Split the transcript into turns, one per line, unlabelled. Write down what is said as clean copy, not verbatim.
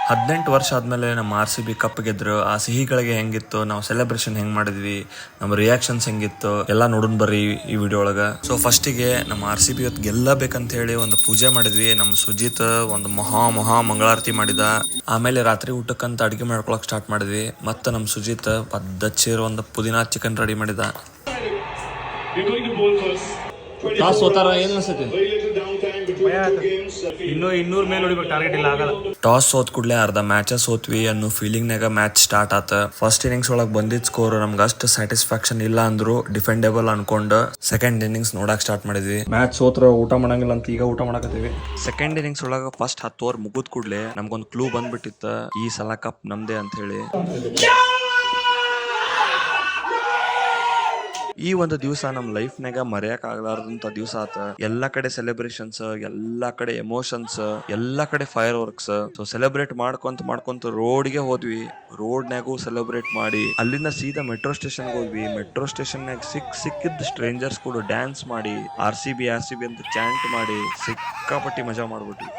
18 ವರ್ಷ ಆದ್ಮೇಲೆ ನಮ್ಮ RCB ಕಪ್ ಗೆದ್ರು. ಆ ಸಿಹಿಗಳಿಗೆ ಹೆಂಗಿತ್ತು, ನಾವು ಸೆಲೆಬ್ರೇಷನ್ ಹೆಂಗ್ ಮಾಡಿದ್ವಿ, ನಮ್ಮ ರಿಯಾಕ್ಷನ್ಸ್ ಹೆಂಗಿತ್ತು ಎಲ್ಲ ನೋಡೋಣ ಬರ್ರಿ ಈ ವಿಡಿಯೋ ಒಳಗ. ಸೊ ಫಸ್ಟಿಗೆ ನಮ್ಮ RCB ಇವತ್ತು ಗೆಲ್ಲಬೇಕಂತ ಹೇಳಿ ಒಂದು ಪೂಜೆ ಮಾಡಿದ್ವಿ. ನಮ್ಮ ಸುಜಿತ್ ಒಂದು ಮಹಾ ಮಂಗಳಾರತಿ ಮಾಡಿದ. ಆಮೇಲೆ ರಾತ್ರಿ ಊಟಕ್ಕಂತ ಅಡಿಗೆ ಮಾಡ್ಕೊಳಕ್ ಸ್ಟಾರ್ಟ್ ಮಾಡಿದ್ವಿ. ಮತ್ತೆ ನಮ್ಮ ಸುಜಿತ್ ಪದ್ದಚ್ಚಿರೋ ಒಂದು ಪುದೀನಾ ಚಿಕನ್ ರೆಡಿ ಮಾಡಿದ.
ಟಾಸ್ ಸೋತಾರ ಏನ್ ಅನ್ಸುತ್ತೆ?
ಇನ್ನೂ 200 ಮೇಲೆ ಹೊಡಿಬೇಕು, ಟಾರ್ಗೆಟ್ ಇಲ್ಲ ಆಗಲ್ಲ.
ಟಾಸ್ ಸೋತ್ ಕೂಡಲೇ ಅರ್ಧ ಮ್ಯಾಚ್ ಸೋತ್ವಿ ಅನ್ನೋ ಫೀಲಿಂಗ್ ನಾಗ ಮ್ಯಾಚ್ ಸ್ಟಾರ್ಟ್ ಆತ. ಫಸ್ಟ್ ಇನ್ನಿಂಗ್ಸ್ ಒಳಗೆ ಬಂದಿದ್ ಸ್ಕೋರ್ ನಮ್ಗೆ ಅಷ್ಟು ಸ್ಯಾಟಿಸ್ಫ್ಯಾಕ್ಷನ್ ಇಲ್ಲ ಅಂದ್ರು ಡಿಫೆಂಡೇಬಲ್ ಅನ್ಕೊಂಡು ಸೆಕೆಂಡ್ ಇನ್ನಿಂಗ್ಸ್ ನೋಡಕ್ ಸ್ಟಾರ್ಟ್ ಮಾಡಿದ್ವಿ.
ಮ್ಯಾಚ್ ಸೋತ್ರ ಊಟ ಮಾಡಂಗಿಲ್ಲ ಅಂತ ಈಗ ಊಟ ಮಾಡಕತ್ತೀವಿ.
ಸೆಕೆಂಡ್ ಇನ್ನಿಂಗ್ಸ್ ಒಳಗ ಫಸ್ಟ್ 10 ಓವರ್ ಮುಗಿದ್ ಕೂಡ್ಲೆ ನಮ್ಗೊಂದು ಕ್ಲೂ ಬಂದ್ಬಿಟ್ಟಿತ್ತ, ಈ ಸಲ ಕಪ್ ನಮ್ದೇ ಅಂತ ಹೇಳಿ. ಈ ಒಂದು ದಿವಸ ನಮ್ ಲೈಫ್ನಾಗ ಮರೆಯಕ್ ಆಗ್ಲಾರ್ದಂತ ದಿವಸ ಆತ. ಎಲ್ಲಾ ಕಡೆ ಸೆಲೆಬ್ರೇಷನ್ಸ್, ಎಲ್ಲಾ ಕಡೆ ಎಮೋಷನ್ಸ್, ಎಲ್ಲಾ ಕಡೆ ಫೈರ್ ವರ್ಕ್ಸ್. ಸೊ ಸೆಲೆಬ್ರೇಟ್ ಮಾಡ್ಕೊಂತ ರೋಡ್ಗೆ ಹೋದ್ವಿ. ರೋಡ್ನಾಗೂ ಸೆಲೆಬ್ರೇಟ್ ಮಾಡಿ ಅಲ್ಲಿಂದ ಸೀದಾ ಮೆಟ್ರೋ ಸ್ಟೇಷನ್ ಹೋದ್ವಿ. ಮೆಟ್ರೋ ಸ್ಟೇಷನ್ ಸಿಕ್ಕಿದ್ದ ಸ್ಟ್ರೇಂಜರ್ಸ್ ಕೂಡ ಡ್ಯಾನ್ಸ್ ಮಾಡಿ RCB ಅಂತ ಚಾಂಟ್ ಮಾಡಿ ಸಿಕ್ಕಾಪಟ್ಟಿ ಮಜಾ ಮಾಡ್ಬಿಟ್ವಿ.